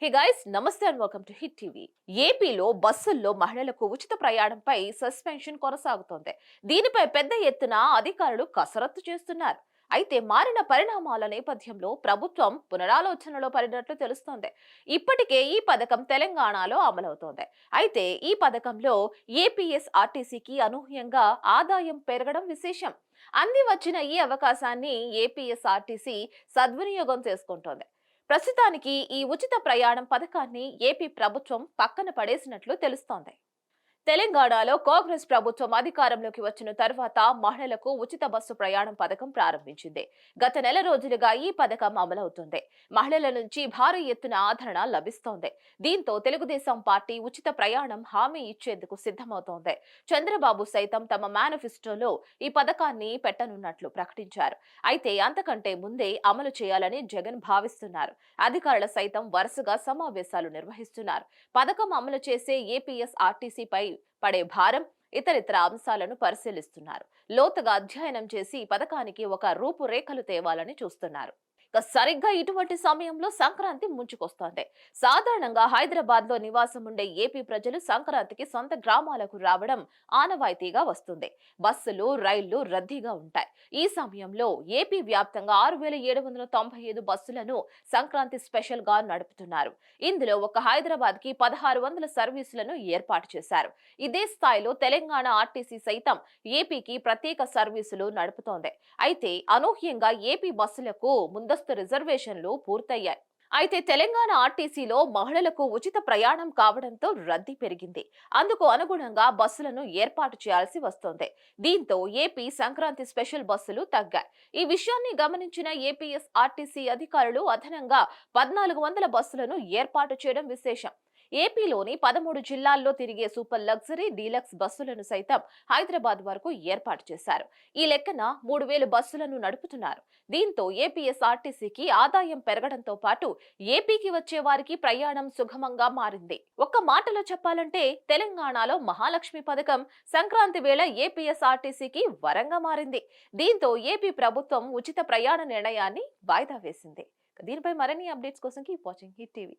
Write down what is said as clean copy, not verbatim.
Hey guys, నమస్తే and welcome to hit TV. ఏపీలో బస్సుల్లో మహిళలకు ఉచిత ప్రయాణంపై సస్పెన్షన్ కొనసాగుతోంది. దీనిపై పెద్ద ఎత్తున అధికారులు కసరత్తు చేస్తున్నారు. అయితే మారిన పరిణామాల నేపథ్యంలో ప్రభుత్వం పునరాలోచనలో పడినట్లు తెలుస్తోంది. ఇప్పటికే ఈ పథకం తెలంగాణలో అమలవుతోంది. అయితే ఈ పథకంలో ఏపీఎస్ఆర్టీసీకి అనూహ్యంగా ఆదాయం పెరగడం విశేషం. అంది వచ్చిన ఈ అవకాశాన్ని ఏపీఎస్ఆర్టీసీ సద్వినియోగం చేసుకుంటోంది. ప్రస్తుతానికి ఈ ఉచిత ప్రయాణం పథకాన్ని ఏపీ ప్రభుత్వం పక్కన పడేసినట్లు తెలుస్తోంది. తెలంగాణలో కాంగ్రెస్ ప్రభుత్వం అధికారంలోకి వచ్చిన తర్వాత మహిళలకు ఉచిత బస్సు ప్రయాణం పథకం ప్రారంభించింది. గత నెల రోజులుగా ఈ పథకం అమలవుతుంది. మహిళల నుంచి భారీ ఎత్తున ఆదరణ లభిస్తోంది. దీంతో తెలుగుదేశం పార్టీ ఉచిత ప్రయాణం హామీ ఇచ్చేందుకు సిద్ధమవుతోంది. చంద్రబాబు సైతం తమ మేనిఫెస్టోలో ఈ పథకాన్ని పెట్టనున్నట్లు ప్రకటించారు. అయితే అంతకంటే ముందే అమలు చేయాలని జగన్ భావిస్తున్నారు. అధికారులు సైతం వరుసగా సమావేశాలు నిర్వహిస్తున్నారు. పథకం అమలు చేసే ఏపీఎస్ఆర్టీసీపై పడే భారం, ఇతరితర అంశాలను పరిశీలిస్తున్నారు. లోతుగా అధ్యయనం చేసి పథకానికి ఒక రూపురేఖలు తేవాలని చూస్తున్నారు. సరిగ్గా ఇటువంటి సమయంలో సంక్రాంతి ముంచుకొస్తోంది. సాధారణంగా హైదరాబాద్ లో నివాసం ఉండే ఏపీ ప్రజలు సంక్రాంతికి సొంత గ్రామాలకు రావడం ఆనవాయితీగా వస్తుంది. బస్సులు, రైళ్లు రద్దీగా ఉంటాయి. ఈ సమయంలో ఏపీ వ్యాప్తంగా 6,795 బస్సులను సంక్రాంతి స్పెషల్ గా నడుపుతున్నారు. ఇందులో ఒక హైదరాబాద్ కి 1,600 సర్వీసులను ఏర్పాటు చేశారు. ఇదే స్థాయిలో తెలంగాణ ఆర్టీసీ సైతం ఏపీకి ప్రత్యేక సర్వీసులు నడుపుతోంది. అయితే అనూహ్యంగా ఏపీ బస్సులకు ముందస్తు రిజర్వేషన్లు పూర్తయ్యాయి. అయితే తెలంగాణ ఆర్టీసీలో మహిళలకు ఉచిత ప్రయాణం కావడంతో రద్దీ పెరిగింది. అందుకు అనుగుణంగా బస్సులను ఏర్పాటు చేయాల్సి వస్తోంది. దీంతో ఏపీ సంక్రాంతి స్పెషల్ బస్సులు తగ్గాయి. ఈ విషయాన్ని గమనించిన ఏపీఎస్ఆర్టీసీ అధికారులు అదనంగా 1,400 బస్సులను ఏర్పాటు చేయడం విశేషం. ఏపీలోని 13 జిల్లాల్లో తిరిగే సూపర్ లగ్జరీ, డీలక్స్ బస్సులను సైతం హైదరాబాద్ వరకు ఏర్పాటు చేశారు. ఈ లెక్కన 3,000 బస్సులను నడుపుతున్నారు. దీంతో ఏపీఎస్ఆర్టీసీకి ఆదాయం పెరగడంతో పాటు ఏపీకి వచ్చే వారికి ప్రయాణం సుగమంగా మారింది. ఒక్క మాటలో చెప్పాలంటే తెలంగాణలో మహాలక్ష్మి పథకం సంక్రాంతి వేళ ఏపీఎస్ఆర్టీసీకి వరంగా మారింది. దీంతో ఏపీ ప్రభుత్వం ఉచిత ప్రయాణ నిర్ణయాన్ని వాయిదా వేసింది. దీనిపై మరిన్ని అప్డేట్స్ కోసం కీప్ వాచింగ్ హిట్ టీవీ.